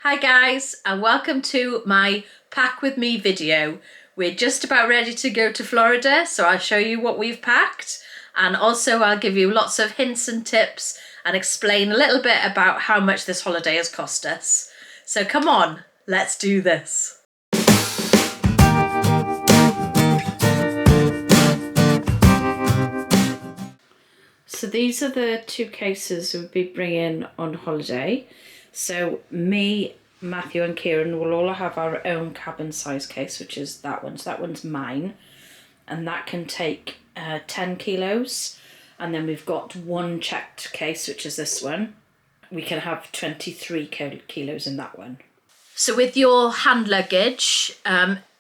Hi guys, and welcome to my pack with me video. We're just about ready to go to Florida, so I'll show you what we've packed, and also I'll give you lots of hints and tips and explain a little bit about how much this holiday has cost us. So come on, let's do this. So these are the two cases we'll be bringing on holiday. So me, Matthew and Kieran will all have our own cabin size case, which is that one. So that one's mine, and that can take 10 kilos. And then we've got one checked case, which is this one. We can have 23 kilos in that one. So with your hand luggage,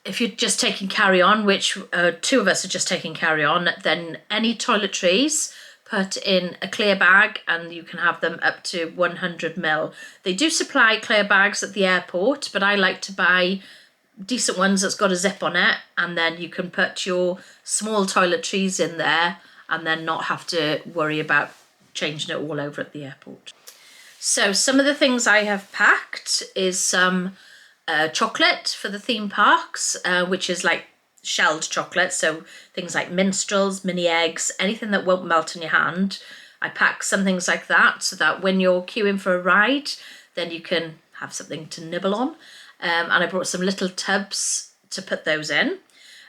if you're just taking carry-on, which two of us are just taking carry-on, then any toiletries put in a clear bag, and you can have them up to 100 ml. They do supply clear bags at the airport, but I like to buy decent ones that's got a zip on it, and then you can put your small toiletries in there and then not have to worry about changing it all over at the airport. So some of the things I have packed is some chocolate for the theme parks, which is like shelled chocolate, so things like minstrels, mini eggs, anything that won't melt in your hand. I pack some things like that so that when you're queuing for a ride, then you can have something to nibble on. And I brought some little tubs to put those in.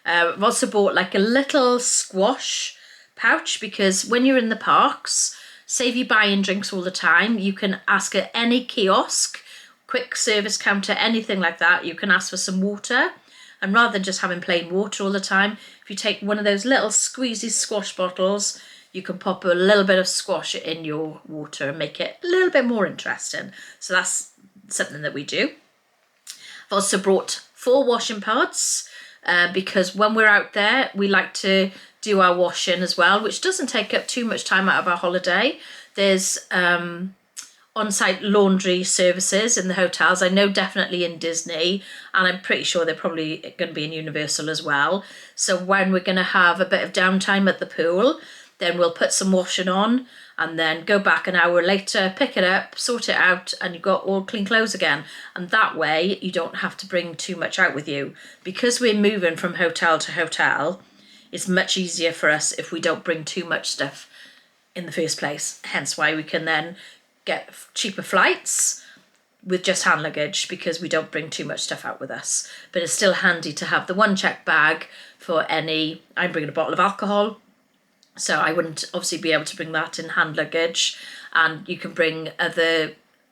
I've also bought like a little squash pouch, because when you're in the parks, say if you're buying drinks all the time, you can ask at any kiosk, quick service counter, anything like that, you can ask for some water. And rather than just having plain water all the time, if you take one of those little squeezy squash bottles, you can pop a little bit of squash in your water and make it a little bit more interesting. So that's something that we do. I've also brought 4 washing pods because when we're out there, we like to do our washing as well, which doesn't take up too much time out of our holiday. There's on-site laundry services in the hotels. I know definitely in Disney, and I'm pretty sure they're probably going to be in Universal as well. So when we're going to have a bit of downtime at the pool, then we'll put some washing on and then go back an hour later, pick it up, sort it out, and you've got all clean clothes again. And that way you don't have to bring too much out with you. Because we're moving from hotel to hotel, it's much easier for us if we don't bring too much stuff in the first place. Hence why we can then get cheaper flights with just hand luggage, because we don't bring too much stuff out with us. But it's still handy to have the one check bag for any. I'm bringing a bottle of alcohol, so I wouldn't obviously be able to bring that in hand luggage, and you can bring other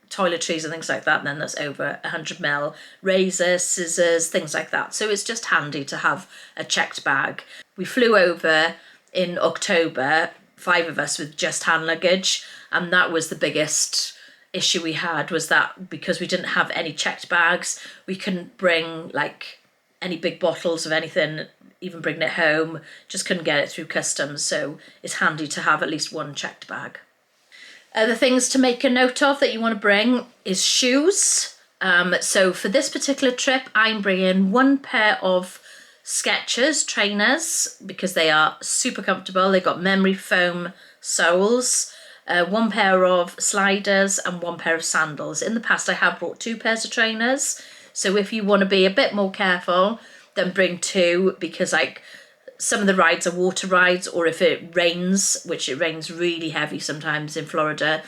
toiletries and things like that, and then that's over 100 ml, razors, scissors, things like that. So it's just handy to have a checked bag. We flew over in October, 5 of us with just hand luggage, and that was the biggest issue we had, was that because we didn't have any checked bags, we couldn't bring like any big bottles of anything, even bringing it home, just couldn't get it through customs. So it's handy to have at least one checked bag. Other things to make a note of that you want to bring is shoes. So for this particular trip, I'm bringing 1 pair of Skechers trainers, because they are super comfortable. They've got memory foam soles, 1 pair of sliders and 1 pair of sandals. In the past, I have brought 2 pairs of trainers. So if you want to be a bit more careful, then bring 2, because like some of the rides are water rides, or if it rains, which it rains really heavy sometimes in Florida,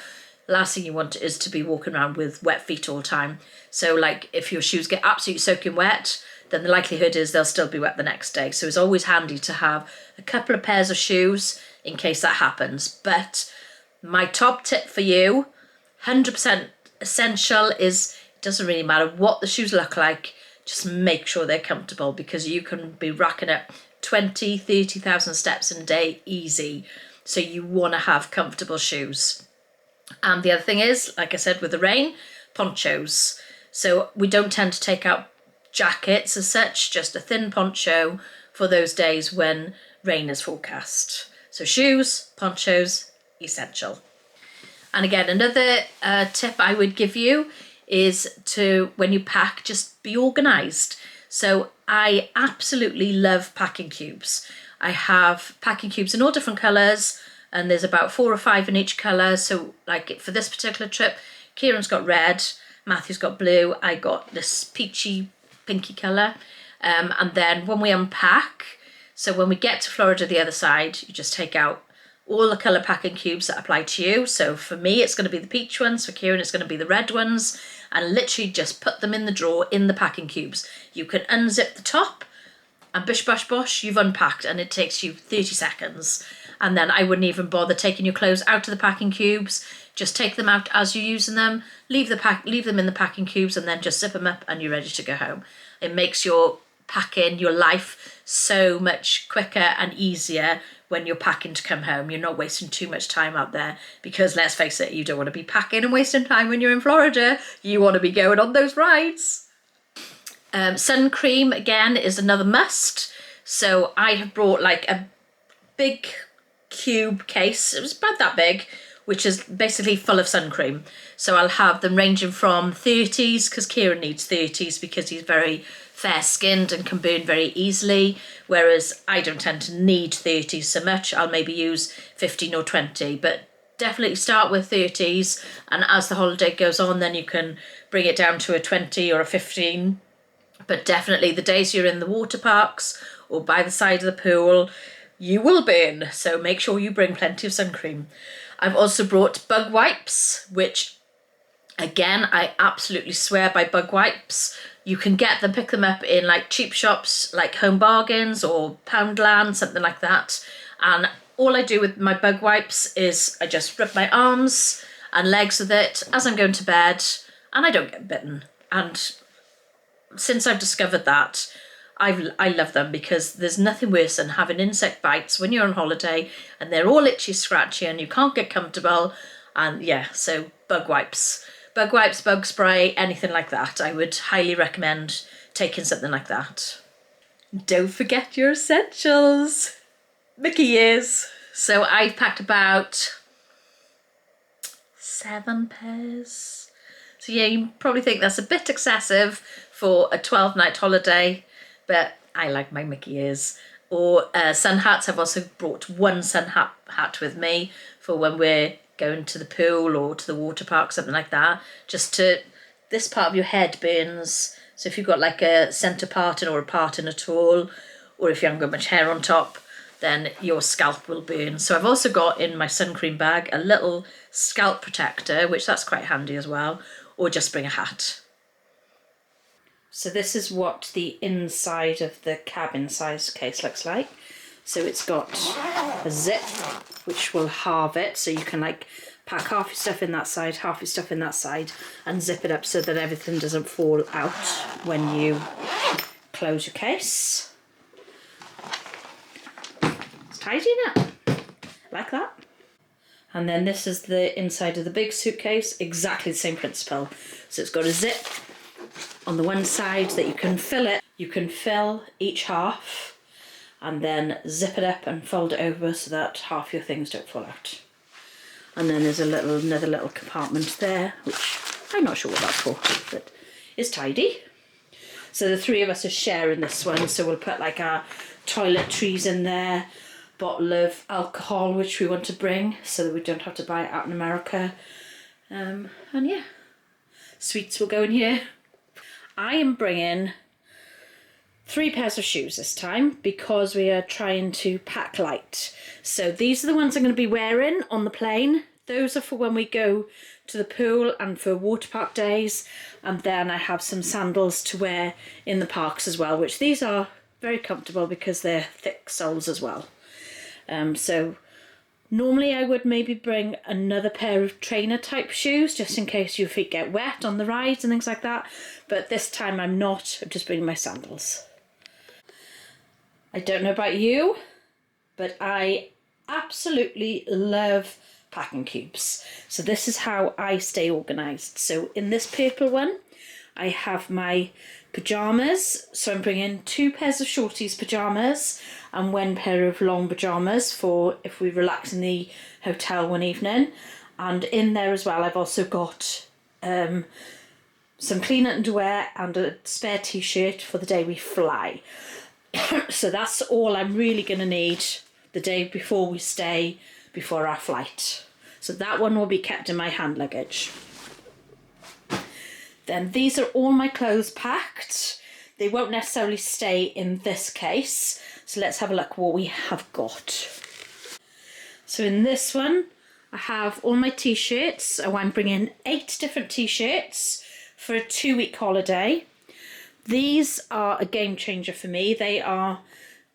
the last thing you want is to be walking around with wet feet all the time. So like if your shoes get absolutely soaking wet, then the likelihood is they'll still be wet the next day. So it's always handy to have a couple of pairs of shoes in case that happens. But my top tip for you, 100% essential, is it doesn't really matter what the shoes look like, just make sure they're comfortable, because you can be racking up 20, 30,000 steps in a day easy. So you want to have comfortable shoes. And the other thing is, like I said, with the rain, ponchos. So we don't tend to take out jackets as such, just a thin poncho for those days when rain is forecast. So shoes, ponchos, essential. And again, another tip I would give you is to, when you pack, just be organised. So I absolutely love packing cubes. I have packing cubes in all different colours, and there's about 4 or 5 in each colour. So like for this particular trip, Kieran's got red, Matthew's got blue, I got this peachy, pinky colour. And then when we unpack, so when we get to Florida the other side, you just take out all the colour packing cubes that apply to you. So for me, it's going to be the peach ones. For Kieran, it's going to be the red ones. And literally just put them in the drawer in the packing cubes. You can unzip the top and bish bash bosh, you've unpacked, and it takes you 30 seconds. And then I wouldn't even bother taking your clothes out of the packing cubes. Just take them out as you're using them, leave them in the packing cubes, and then just zip them up and you're ready to go home. It makes your packing, your life, so much quicker and easier when you're packing to come home. You're not wasting too much time out there, because let's face it, you don't want to be packing and wasting time when you're in Florida. You want to be going on those rides. Sun cream, again, is another must. So I have brought like a big cube case, it was about that big, which is basically full of sun cream. So I'll have them ranging from 30s, because Kieran needs 30s because he's very fair skinned and can burn very easily, whereas I don't tend to need 30s so much. I'll maybe use 15 or 20, but definitely start with 30s, and as the holiday goes on, then you can bring it down to a 20 or a 15. But definitely the days you're in the water parks or by the side of the pool, you will burn. So make sure you bring plenty of sun cream. I've also brought bug wipes, which again, I absolutely swear by bug wipes. You can get them, pick them up in like cheap shops, like Home Bargains or Poundland, something like that. And all I do with my bug wipes is I just rub my arms and legs with it as I'm going to bed, and I don't get bitten. And since I've discovered that, I love them, because there's nothing worse than having insect bites when you're on holiday and they're all itchy, scratchy, and you can't get comfortable. And yeah, so bug wipes, bug spray, anything like that. I would highly recommend taking something like that. Don't forget your essentials. Mickey ears. So I've packed about 7 pairs. So yeah, you probably think that's a bit excessive for a 12-night holiday, but I like my Mickey ears. Or sun hats. I've also brought one sun hat with me for when we're going to the pool or to the water park, something like that. Just to, this part of your head burns. So if you've got like a centre parting or a parting at all, or if you haven't got much hair on top, then your scalp will burn. So I've also got in my sun cream bag a little scalp protector, which that's quite handy as well, or just bring a hat. So this is what the inside of the cabin size case looks like. So it's got a zip which will halve it, so you can like pack half your stuff in that side, half your stuff in that side, and zip it up so that everything doesn't fall out when you close your case. It's tidy enough, like that. And then this is the inside of the big suitcase, exactly the same principle. So it's got a zip on the one side that you can fill it. You can fill each half and then zip it up and fold it over so that half your things don't fall out. And then there's another little compartment there, which I'm not sure what that's for, but it's tidy. So the three of us are sharing this one, so we'll put like our toiletries in there, bottle of alcohol which we want to bring so that we don't have to buy it out in America, and yeah, sweets will go in here. I am bringing 3 pairs of shoes this time because we are trying to pack light. So these are the ones I'm going to be wearing on the plane. Those are for when we go to the pool and for water park days. And then I have some sandals to wear in the parks as well, which these are very comfortable because they're thick soles as well. So normally I would maybe bring another pair of trainer type shoes just in case your feet get wet on the rides and things like that. But this time I'm not, I'm just bringing my sandals. I don't know about you, but I absolutely love packing cubes. So this is how I stay organised. So in this purple one, I have my pyjamas. So I'm bringing 2 pairs of shorties pyjamas and 1 pair of long pyjamas for if we relax in the hotel one evening. And in there as well, I've also got some clean underwear and a spare t-shirt for the day we fly. So that's all I'm really going to need the day before we stay, before our flight. So that one will be kept in my hand luggage. Then these are all my clothes packed. They won't necessarily stay in this case. So let's have a look what we have got. So in this one, I have all my t-shirts. So I'm bringing 8 different t-shirts for a 2-week holiday. These are a game changer for me. They are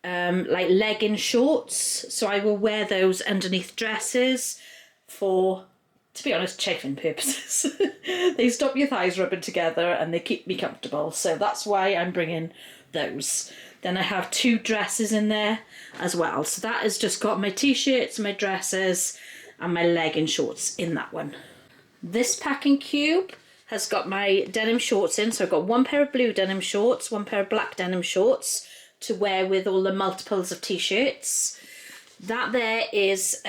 like legging shorts. So I will wear those underneath dresses for, to be honest, chafing purposes. They stop your thighs rubbing together and they keep me comfortable. So that's why I'm bringing those. Then I have 2 dresses in there as well. So that has just got my t-shirts, my dresses and my legging shorts in that one. This packing cube has got my denim shorts in. So I've got 1 pair of blue denim shorts, 1 pair of black denim shorts to wear with all the multiples of t-shirts. That there is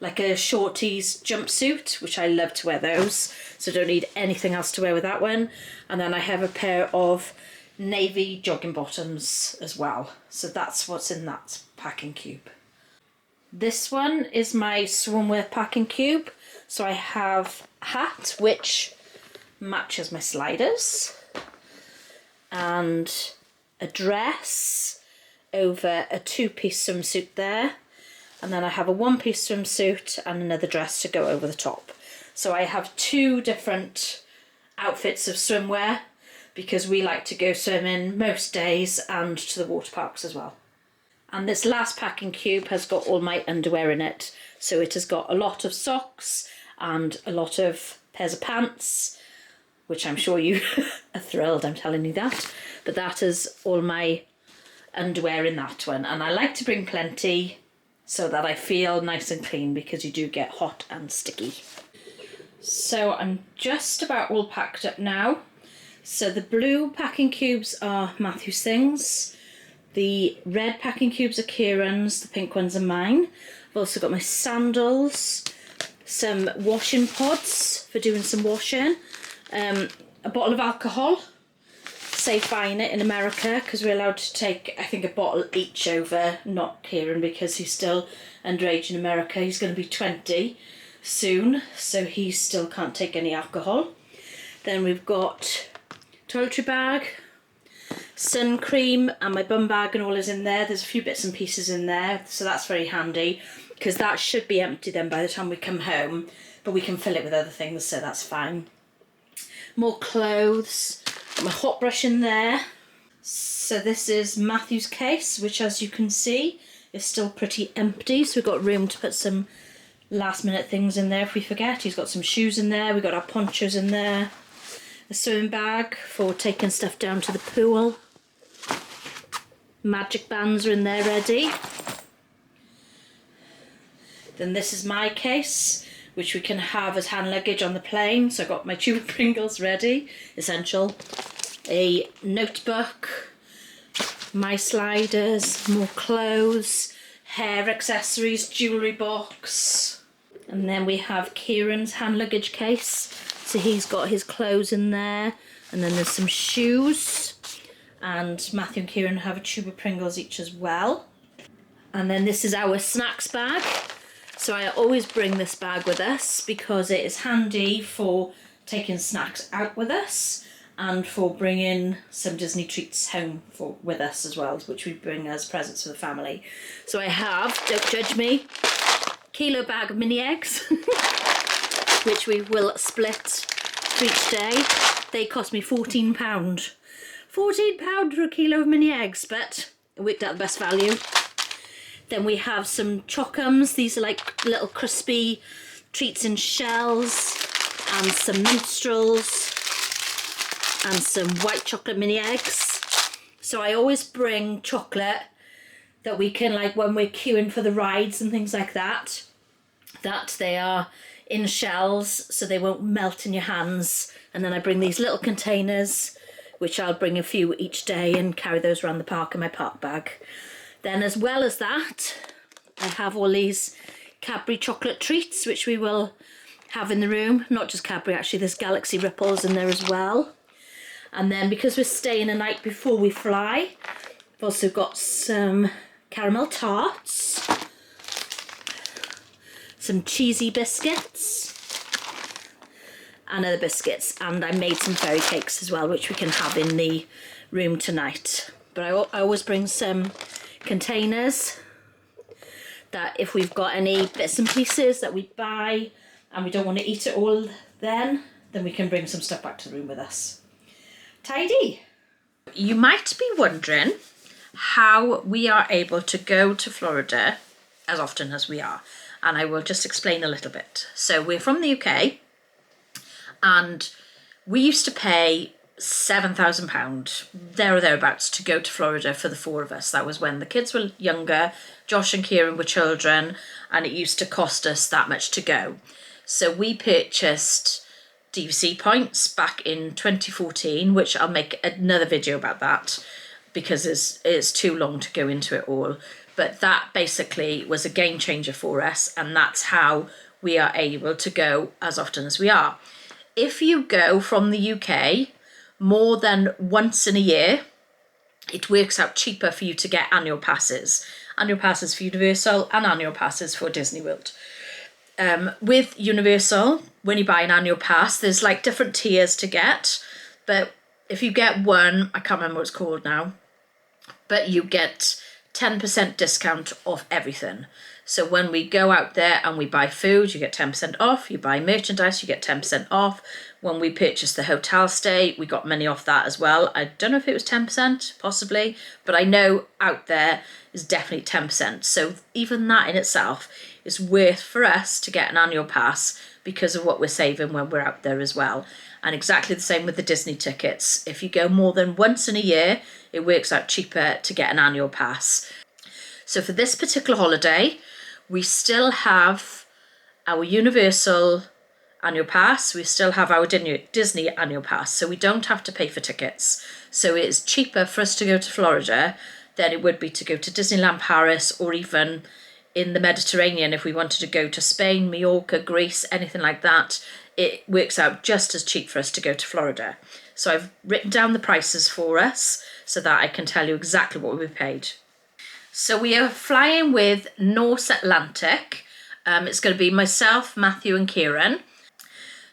like a shorties jumpsuit, which I love to wear those. So I don't need anything else to wear with that one. And then I have a pair of navy jogging bottoms as well. So that's what's in that packing cube. This one is my swimwear packing cube. So I have a hat which matches my sliders and a dress over a 2-piece swimsuit there, and then I have a 1-piece swimsuit and another dress to go over the top. So I have 2 different outfits of swimwear because we like to go swimming most days and to the water parks as well. And this last packing cube has got all my underwear in it. So it has got a lot of socks and a lot of pairs of pants, which I'm sure you are thrilled I'm telling you that. But that is all my underwear in that one. And I like to bring plenty so that I feel nice and clean because you do get hot and sticky. So I'm just about all packed up now. So the blue packing cubes are Matthew's things. The red packing cubes are Kieran's, the pink ones are mine. I've also got my sandals, some washing pods for doing some washing, a bottle of alcohol, safe buying it in America because we're allowed to take, I think, a bottle each over, not Kieran because he's still underage in America. He's going to be 20 soon, so he still can't take any alcohol. Then we've got toiletry bag, sun cream, and my bum bag and all is in there. There's a few bits and pieces in there, so that's very handy because that should be empty then by the time we come home, but we can fill it with other things, so that's fine. More clothes, got my hot brush in there. So this is Matthew's case, which as you can see is still pretty empty, so we've got room to put some last minute things in there if we forget. He's got some shoes in there, we've got our ponchos in there, a swimming bag for taking stuff down to the pool. Magic bands are in there ready. Then this is my case, which we can have as hand luggage on the plane. So I've got my tube of Pringles ready, essential. A notebook, my sliders, more clothes, hair accessories, jewellery box. And then we have Kieran's hand luggage case. So he's got his clothes in there. And then there's some shoes. And Matthew and Kieran have a tube of Pringles each as well. And then this is our snacks bag. So I always bring this bag with us because it is handy for taking snacks out with us and for bringing some Disney treats home with us as well, which we bring as presents for the family. So I have, don't judge me, kilo bag of mini eggs, which we will split for each day. They cost me £14. £14 for a kilo of mini eggs, but it worked out the best value. Then we have some Chocums. These are like little crispy treats in shells, and some minstrels, and some white chocolate mini eggs. So I always bring chocolate that we can, like when we're queuing for the rides and things like that they are in shells so they won't melt in your hands. And then I bring these little containers, which I'll bring a few each day and carry those around the park in my park bag. Then as well as that, I have all these Cadbury chocolate treats, which we will have in the room. Not just Cadbury, actually, there's Galaxy Ripples in there as well. And then because we're staying a night before we fly, I've also got some caramel tarts, some cheesy biscuits, and other biscuits, and I made some fairy cakes as well, which we can have in the room tonight. But I always bring some containers that if we've got any bits and pieces that we buy and we don't want to eat it all then we can bring some stuff back to the room with us. Tidy! You might be wondering how we are able to go to Florida as often as we are, and I will just explain a little bit. So we're from the UK, and we used to pay £7,000, there or thereabouts, to go to Florida for the four of us. That was when the kids were younger, Josh and Kieran were children, and it used to cost us that much to go. So we purchased DVC points back in 2014, which I'll make another video about that because it's too long to go into it all. But that basically was a game changer for us, and that's how we are able to go as often as we are. If you go from the UK more than once in a year, it works out cheaper for you to get annual passes. Annual passes for Universal and annual passes for Disney World. With Universal, when you buy an annual pass, there's like different tiers to get, but if you get one, I can't remember what it's called now, but you get 10% discount off everything. So when we go out there and we buy food, you get 10% off. You buy merchandise, you get 10% off. When we purchased the hotel stay, we got money off that as well. I don't know if it was 10%, possibly, but I know out there is definitely 10%. So even that in itself is worth for us to get an annual pass because of what we're saving when we're out there as well. And exactly the same with the Disney tickets. If you go more than once in a year, it works out cheaper to get an annual pass. So for this particular holiday, we still have our Universal annual pass, we still have our Disney annual pass, so we don't have to pay for tickets. So it's cheaper for us to go to Florida than it would be to go to Disneyland Paris, or even in the Mediterranean if we wanted to go to Spain, Mallorca, Greece, anything like that. It works out just as cheap for us to go to Florida. So I've written down the prices for us so that I can tell you exactly what we paid. So we are flying with North Atlantic. It's going to be myself, Matthew and Kieran.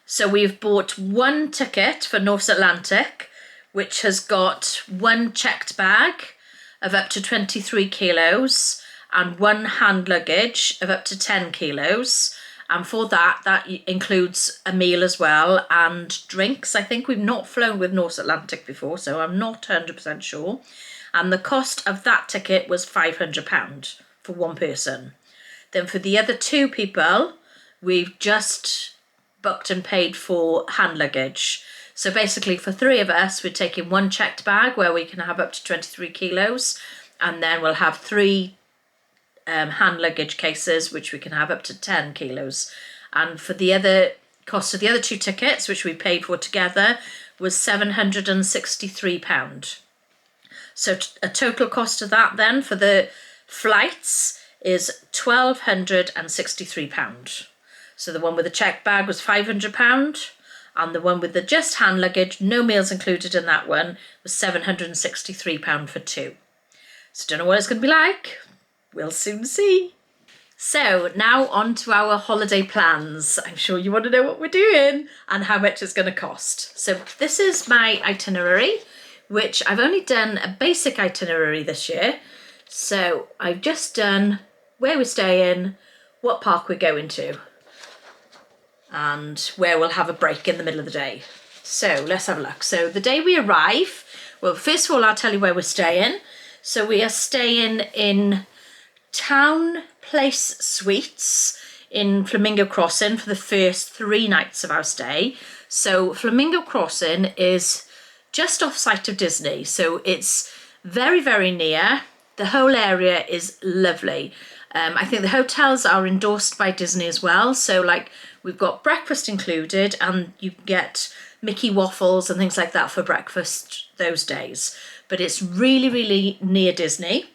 So we've bought one ticket for North Atlantic, which has got one checked bag of up to 23 kilos and one hand luggage of up to 10 kilos. And for that includes a meal as well and drinks. I think we've not flown with North Atlantic before, so I'm not 100% sure. And the cost of that ticket was £500 for one person. Then for the other two people, we've just booked and paid for hand luggage. So basically for three of us, we're taking one checked bag where we can have up to 23 kilos. And then we'll have three hand luggage cases, which we can have up to 10 kilos. And for the other cost of the other two tickets, which we paid for together, was £763. So a total cost of that then for the flights is £1,263. So the one with the checked bag was £500, and the one with the just hand luggage, no meals included in that one, was £763 for two. So don't know what it's going to be like. We'll soon see. So now on to our holiday plans. I'm sure you want to know what we're doing and how much it's going to cost. So this is my itinerary, which I've only done a basic itinerary this year. So I've just done where we're staying, what park we're going to, and where we'll have a break in the middle of the day. So let's have a look. So the day we arrive, well, first of all, I'll tell you where we're staying. So we are staying in Town Place Suites in Flamingo Crossing for the first 3 nights of our stay. So Flamingo Crossing is just off site of Disney, so it's very, very near. The whole area is lovely. I think the hotels are endorsed by Disney as well, so like we've got breakfast included, and you get Mickey waffles and things like that for breakfast those days. But it's really, really near Disney,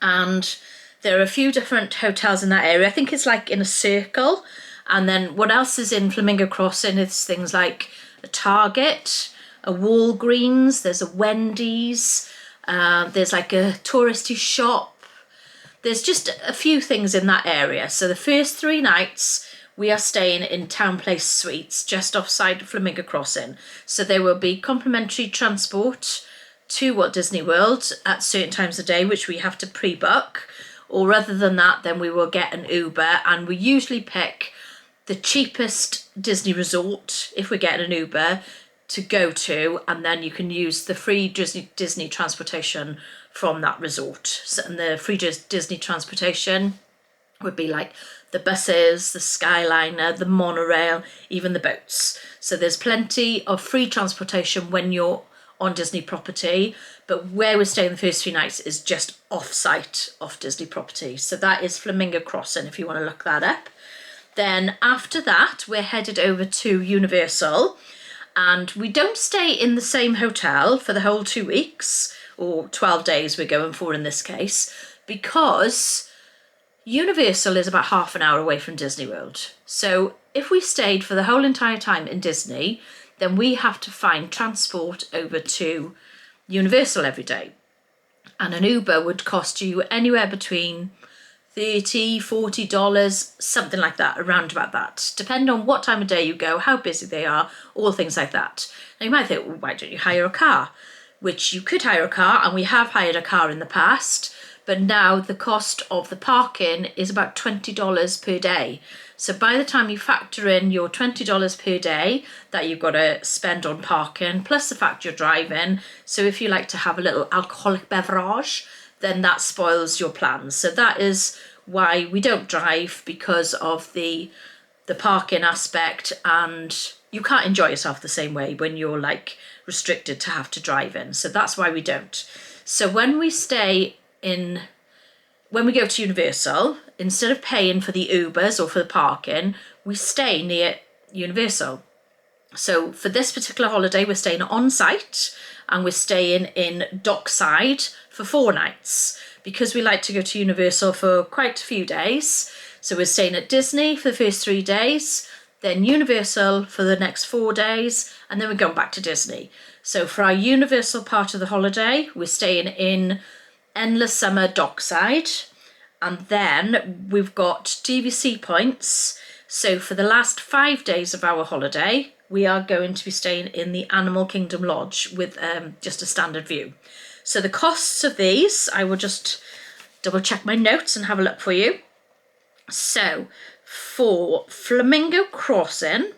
and there are a few different hotels in that area. I think it's like in a circle. And then what else is in Flamingo Crossing is things like a Target, a Walgreens, there's a Wendy's, there's like a touristy shop. There's just a few things in that area. So the first 3 nights we are staying in Town Place Suites just offside Flamingo Crossing. So there will be complimentary transport to Walt Disney World at certain times of day, which we have to pre-book. Or other than that, then we will get an Uber, and we usually pick the cheapest Disney resort if we get an Uber to go to, and then you can use the free Disney transportation from that resort. So, and the free Disney transportation would be like the buses, the Skyliner, the monorail, even the boats. So there's plenty of free transportation when you're on Disney property, but where we're staying the first few nights is just off-site, off Disney property. So that is Flamingo Crossing, if you want to look that up. Then after that, we're headed over to Universal, and we don't stay in the same hotel for the whole 2 weeks, or 12 days we're going for in this case, because Universal is about half an hour away from Disney World. So if we stayed for the whole entire time in Disney, then we have to find transport over to Universal every day. And an Uber would cost you anywhere between $30, $40, something like that, around about that. Depending on what time of day you go, how busy they are, all things like that. Now you might think, well, why don't you hire a car? Which you could hire a car, and we have hired a car in the past, but now the cost of the parking is about $20 per day. So by the time you factor in your $20 per day that you've got to spend on parking, plus the fact you're driving, so if you like to have a little alcoholic beverage, then that spoils your plans. So that is why we don't drive, because of the parking aspect, and you can't enjoy yourself the same way when you're like restricted to have to drive in. So that's why we don't. So when we go to Universal, instead of paying for the Ubers or for the parking, we stay near Universal. So for this particular holiday, we're staying on site, and we're staying in Dockside for 4 nights, because we like to go to Universal for quite a few days. So we're staying at Disney for the first 3 days, then Universal for the next 4 days, and then we're going back to Disney. So for our Universal part of the holiday, we're staying in Endless Summer Dockside, and then we've got DVC points. So for the last 5 days of our holiday, we are going to be staying in the Animal Kingdom Lodge with just a standard view. So the costs of these, I will just double check my notes and have a look for you. So for Flamingo Crossing,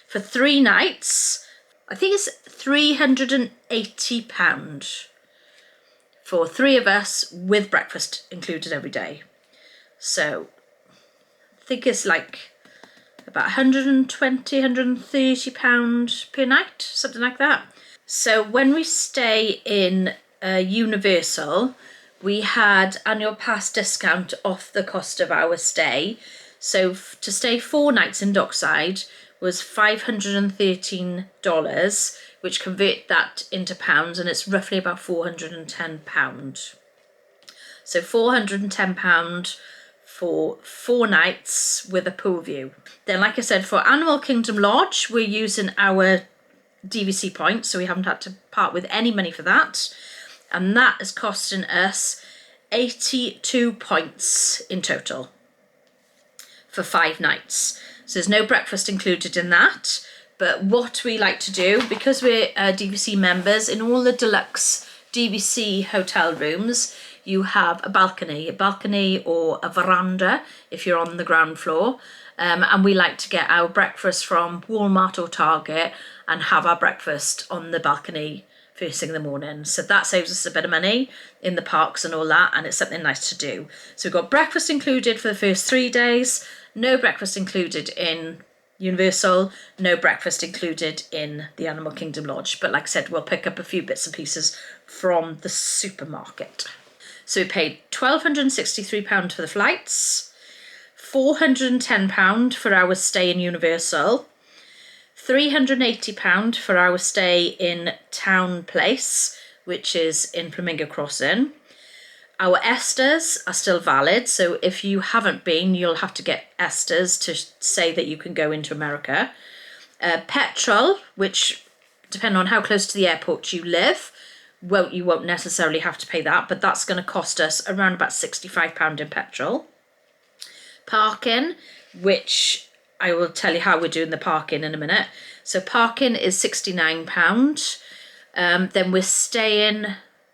for 3 nights, I think it's £380 for 3 of us, with breakfast included every day. So I think it's like about £120, £130 per night, something like that. So when we stay in Universal, we had annual pass discount off the cost of our stay. So to stay 4 nights in Dockside was $513, which convert that into pounds, and it's roughly about £410. So £410 for 4 nights with a pool view. Then, like I said, for Animal Kingdom Lodge, we're using our DVC points, so we haven't had to part with any money for that. And that is costing us 82 points in total for 5 nights. So there's no breakfast included in that. But what we like to do, because we're DVC members, in all the deluxe DVC hotel rooms, you have a balcony or a veranda if you're on the ground floor. And we like to get our breakfast from Walmart or Target and have our breakfast on the balcony first thing in the morning. So that saves us a bit of money in the parks and all that, and it's something nice to do. So we've got breakfast included for the first 3 days, no breakfast included in Universal, no breakfast included in the Animal Kingdom Lodge. But like I said, we'll pick up a few bits and pieces from the supermarket. So we paid £1,263 for the flights, £410 for our stay in Universal, £380 for our stay in Town Place, which is in Flamingo Crossing. Our ESTAs are still valid, so if you haven't been, you'll have to get ESTAs to say that you can go into America. Petrol, which, depending on how close to the airport you live, you won't necessarily have to pay that, but that's going to cost us around about £65 in petrol. Parking, which I will tell you how we're doing the parking in a minute. So parking is £69. Then we're staying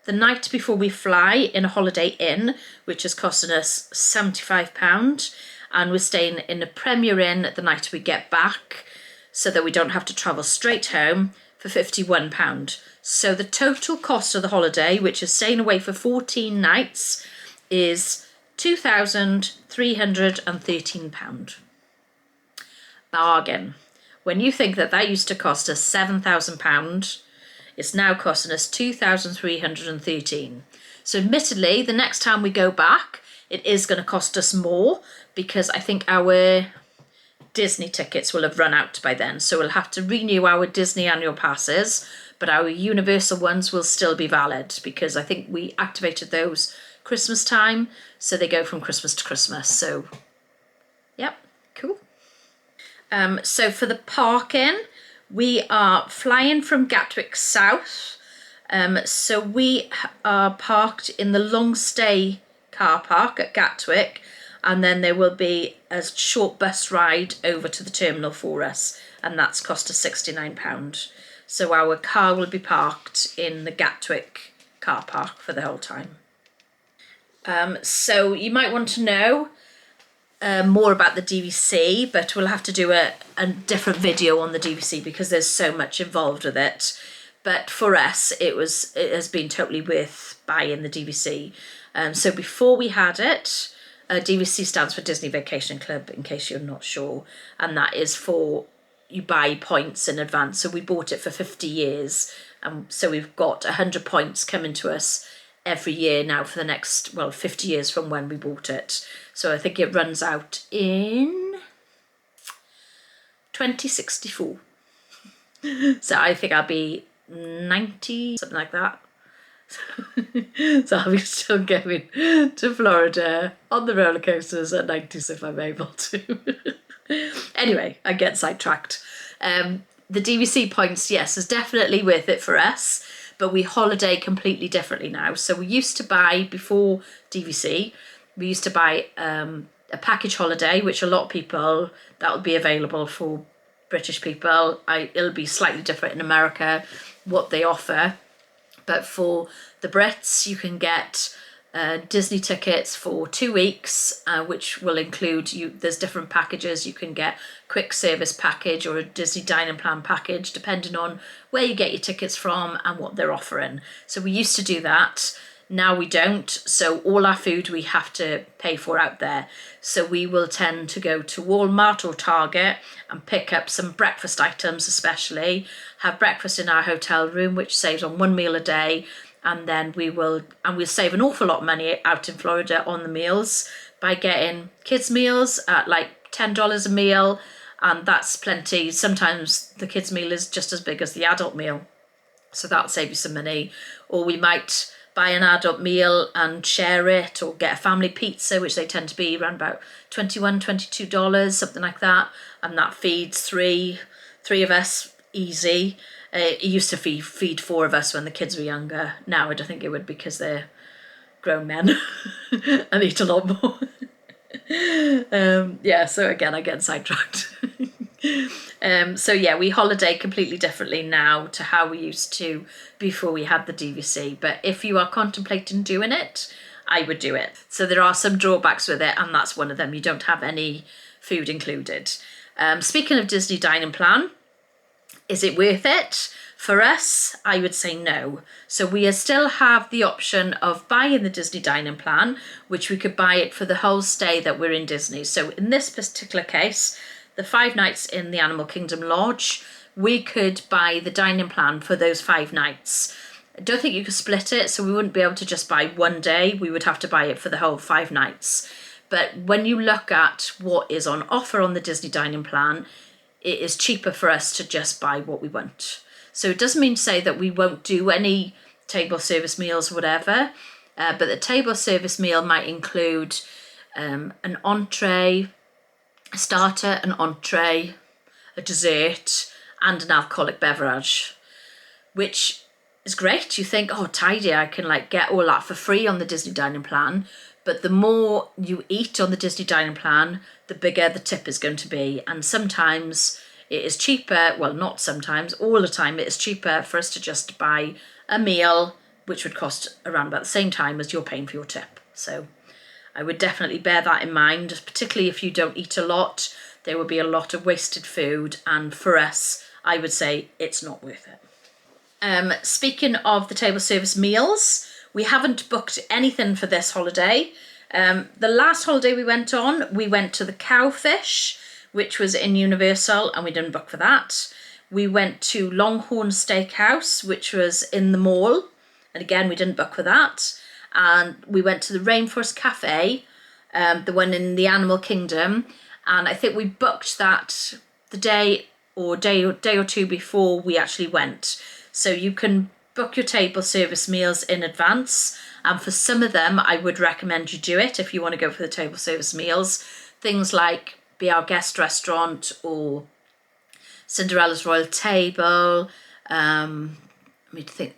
the night before we fly in a Holiday Inn, which is costing us £75. And we're staying in a Premier Inn the night we get back, so that we don't have to travel straight home, for £51. So the total cost of the holiday, which is staying away for 14 nights, is £2,313. Bargain. When you think that that used to cost us £7,000, it's now costing us £2,313. So admittedly, the next time we go back, it is going to cost us more, because I think our Disney tickets will have run out by then. So we'll have to renew our Disney annual passes, but our Universal ones will still be valid, because I think we activated those Christmas time. So they go from Christmas to Christmas. So, yep, cool. So for the parking, we are flying from Gatwick South. So we are parked in the long stay car park at Gatwick, and then there will be a short bus ride over to the terminal for us, and that's cost us £69. So our car will be parked in the Gatwick car park for the whole time. So you might want to know more about the DVC, but we'll have to do a different video on the DVC, because there's so much involved with it. But for us, it has been totally worth buying the DVC. So before we had it, DVC stands for Disney Vacation Club, in case you're not sure, and that is for, you buy points in advance. So we bought it for 50 years, and so we've got 100 points coming to us every year now for the next, 50 years from when we bought it. So I think it runs out in 2064. So I think I'll be 90, something like that. So I'll be still going to Florida on the roller coasters at 90 if I'm able to. Anyway, I get sidetracked. The DVC points, yes, is definitely worth it for us, but we holiday completely differently now. So we used to buy, before DVC, we used to buy a package holiday, which a lot of people, that will be available for British people. It'll be slightly different in America, what they offer. But for the Brits, you can get Disney tickets for 2 weeks, which will include there's different packages. You can get quick service package or a Disney dining plan package, depending on where you get your tickets from and what they're offering. So we used to do that. Now we don't. So all our food we have to pay for out there. So we will tend to go to Walmart or Target and pick up some breakfast items, especially have breakfast in our hotel room, which saves on 1 meal a day. And then we'll save an awful lot of money out in Florida on the meals by getting kids meals at like $10 a meal. And that's plenty. Sometimes the kids meal is just as big as the adult meal. So that'll save you some money. Or we might buy an adult meal and share it, or get a family pizza, which they tend to be around about $21, $22, something like that. And that feeds three of us easy. It used to feed 4 of us when the kids were younger. Now I don't think it would, because they're grown men and eat a lot more. So again, I get sidetracked. So yeah, we holiday completely differently now to how we used to before we had the DVC. But if you are contemplating doing it, I would do it. So there are some drawbacks with it, and that's one of them. You don't have any food included. Speaking of Disney dining plan, is it worth it? For us, I would say no. So we still have the option of buying the Disney dining plan, which we could buy it for the whole stay that we're in Disney. So in this particular case, the 5 nights in the Animal Kingdom Lodge, we could buy the dining plan for those 5 nights. I don't think you could split it, so we wouldn't be able to just buy one day. We would have to buy it for the whole 5 nights. But when you look at what is on offer on the Disney dining plan, it is cheaper for us to just buy what we want. So it doesn't mean to say that we won't do any table service meals or whatever, but the table service meal might include an entree, a starter, an entree, a dessert, and an alcoholic beverage, which is great. You think, oh, tidy, I can get all that for free on the Disney dining plan. but the more you eat on the Disney dining plan, the bigger the tip is going to be. And sometimes it is cheaper, well, not sometimes, all the time it is cheaper for us to just buy a meal, which would cost around about the same time as you're paying for your tip. So I would definitely bear that in mind, particularly if you don't eat a lot. There will be a lot of wasted food, and for us, I would say it's not worth it. Speaking of the table service meals, we haven't booked anything for this holiday. The last holiday we went on, we went to the Cowfish, which was in Universal, and we didn't book for that. We went to Longhorn Steakhouse, which was in the mall, and again, we didn't book for that. And we went to the Rainforest Cafe, the one in the Animal Kingdom, and I think we booked that the day or two before we actually went. So you can book your table service meals in advance, and for some of them I would recommend you do it if you want to go for the table service meals. Things like Be Our Guest Restaurant or Cinderella's Royal Table,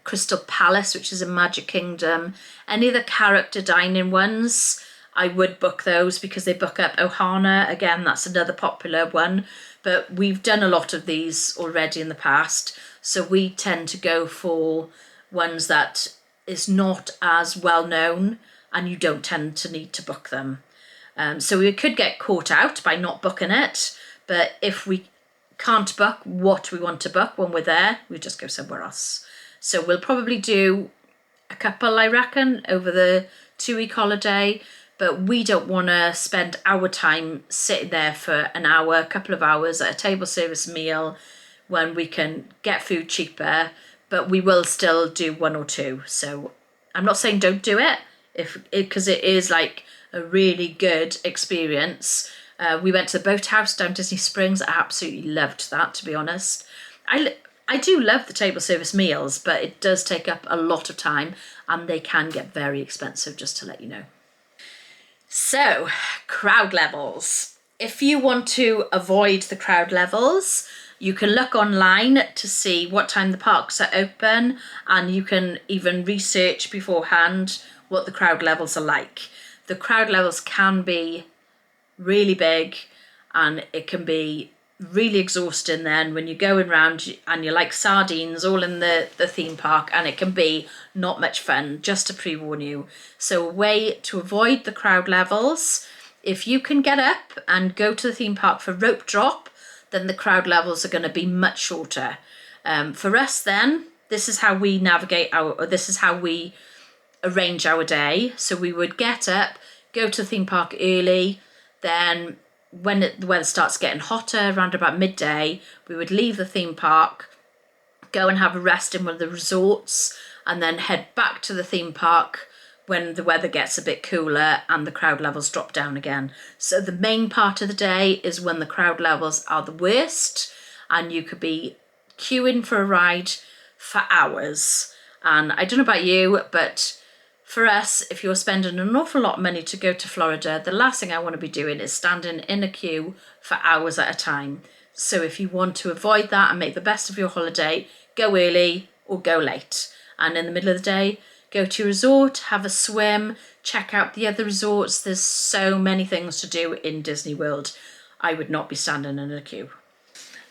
Crystal Palace, which is in Magic Kingdom. Any of the character dining ones, I would book those because they book up Ohana. Again, that's another popular one, but we've done a lot of these already in the past, so we tend to go for ones that is not as well known and you don't tend to need to book them. So we could get caught out by not booking it, but if we can't book what we want to book when we're there, we just go somewhere else. So we'll probably do a couple, I reckon, over the 2-week holiday, but we don't want to spend our time sitting there for an hour, a couple of hours at a table service meal when we can get food cheaper, but we will still do 1 or 2. So I'm not saying don't do it, because it is like a really good experience. We went to the boathouse down Disney Springs. I absolutely loved that, to be honest. I do love the table service meals, but it does take up a lot of time and they can get very expensive, just to let you know. So, crowd levels. If you want to avoid the crowd levels, you can look online to see what time the parks are open, and you can even research beforehand what the crowd levels are like. The crowd levels can be really big and it can be really exhausting then when you're going around and you're like sardines all in the theme park, and it can be not much fun, just to pre-warn you. So a way to avoid the crowd levels, if you can get up and go to the theme park for rope drop, then the crowd levels are going to be much shorter. For us then, this is how we arrange our day. So we would get up, go to the theme park early, then when the weather starts getting hotter, around about midday, we would leave the theme park, go and have a rest in one of the resorts, and then head back to the theme park when the weather gets a bit cooler and the crowd levels drop down again. So the main part of the day is when the crowd levels are the worst, and you could be queuing for a ride for hours. And I don't know about you, but for us, if you're spending an awful lot of money to go to Florida, the last thing I want to be doing is standing in a queue for hours at a time. So if you want to avoid that and make the best of your holiday, go early or go late. And in the middle of the day, go to your resort, have a swim, check out the other resorts. There's so many things to do in Disney World. I would not be standing in a queue.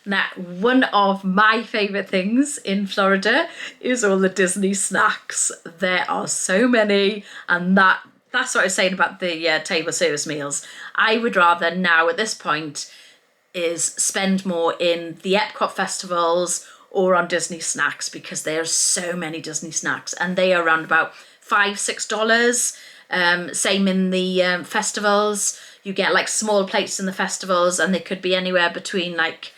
Now, one of my favourite things in Florida is all the Disney snacks. There are so many, and that's what I was saying about the table service meals. I would rather now at this point is spend more in the Epcot festivals or on Disney snacks, because there are so many Disney snacks and they are around about $5-6. Same in the festivals. You get like small plates in the festivals and they could be anywhere between like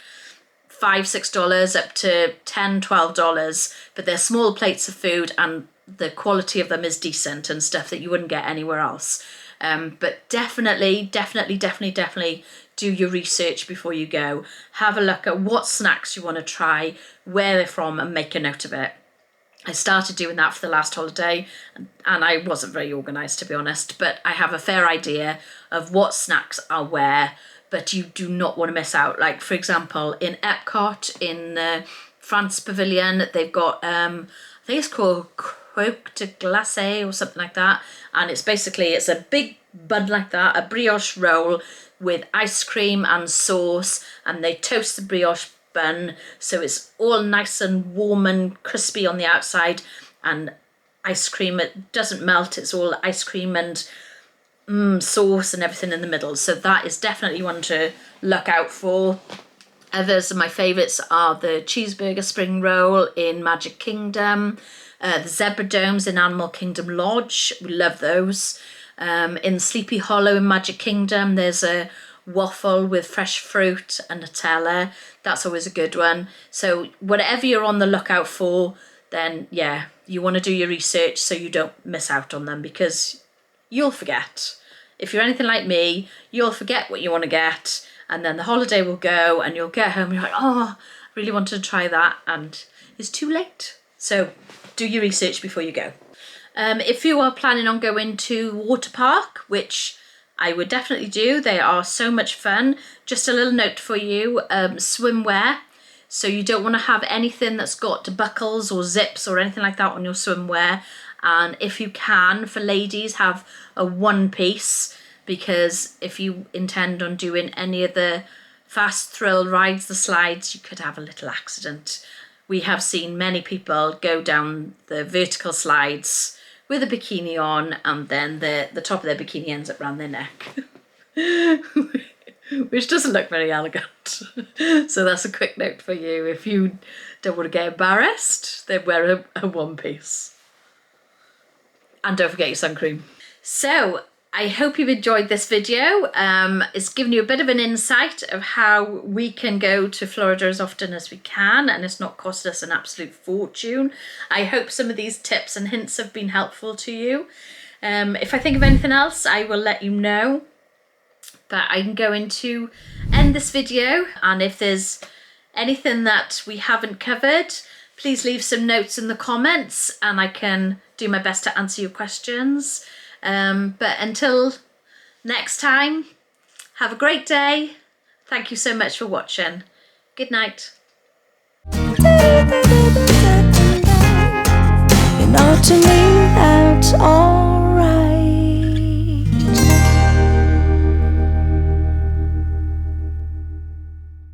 $5-6 up to $10-12, but they're small plates of food and the quality of them is decent and stuff that you wouldn't get anywhere else. But definitely do your research before you go. Have a look at what snacks you want to try, where they're from, and make a note of it. I started doing that for the last holiday and I wasn't very organised, to be honest, but I have a fair idea of what snacks are where, but you do not want to miss out. Like, for example, in Epcot, in the France Pavilion, they've got, I think it's called croque de glacé or something like that. And it's a big bun like that, a brioche roll with ice cream and sauce, and they toast the brioche bun so it's all nice and warm and crispy on the outside, and ice cream, it doesn't melt, it's all ice cream and sauce and everything in the middle. So that is definitely one to look out for. Others of my favourites are the cheeseburger spring roll in Magic Kingdom, the zebra domes in Animal Kingdom Lodge, we love those. In Sleepy Hollow in Magic Kingdom, there's a waffle with fresh fruit and Nutella. That's always a good one. So whatever you're on the lookout for, then yeah, you want to do your research so you don't miss out on them, because you'll forget. If you're anything like me, you'll forget what you want to get, and then the holiday will go and you'll get home and you're like, oh, I really wanted to try that, and it's too late. So do your research before you go. If you are planning on going to water park, which I would definitely do, they are so much fun. Just a little note for you, swimwear. So you don't want to have anything that's got buckles or zips or anything like that on your swimwear. And if you can, for ladies, have a one piece, because if you intend on doing any of the fast thrill rides, the slides, you could have a little accident. We have seen many people go down the vertical slides with a bikini on, and then the top of their bikini ends up around their neck, which doesn't look very elegant. So that's a quick note for you. If you don't want to get embarrassed, then wear a one piece. And don't forget your sun cream. So I hope you've enjoyed this video. It's given you a bit of an insight of how we can go to Florida as often as we can, and it's not cost us an absolute fortune. I hope some of these tips and hints have been helpful to you. If I think of anything else, I will let you know. But I'm going to end this video, and if there's anything that we haven't covered, please leave some notes in the comments and I can do my best to answer your questions. But until next time, have a great day. Thank you so much for watching. Good night. You know, to me, that's all.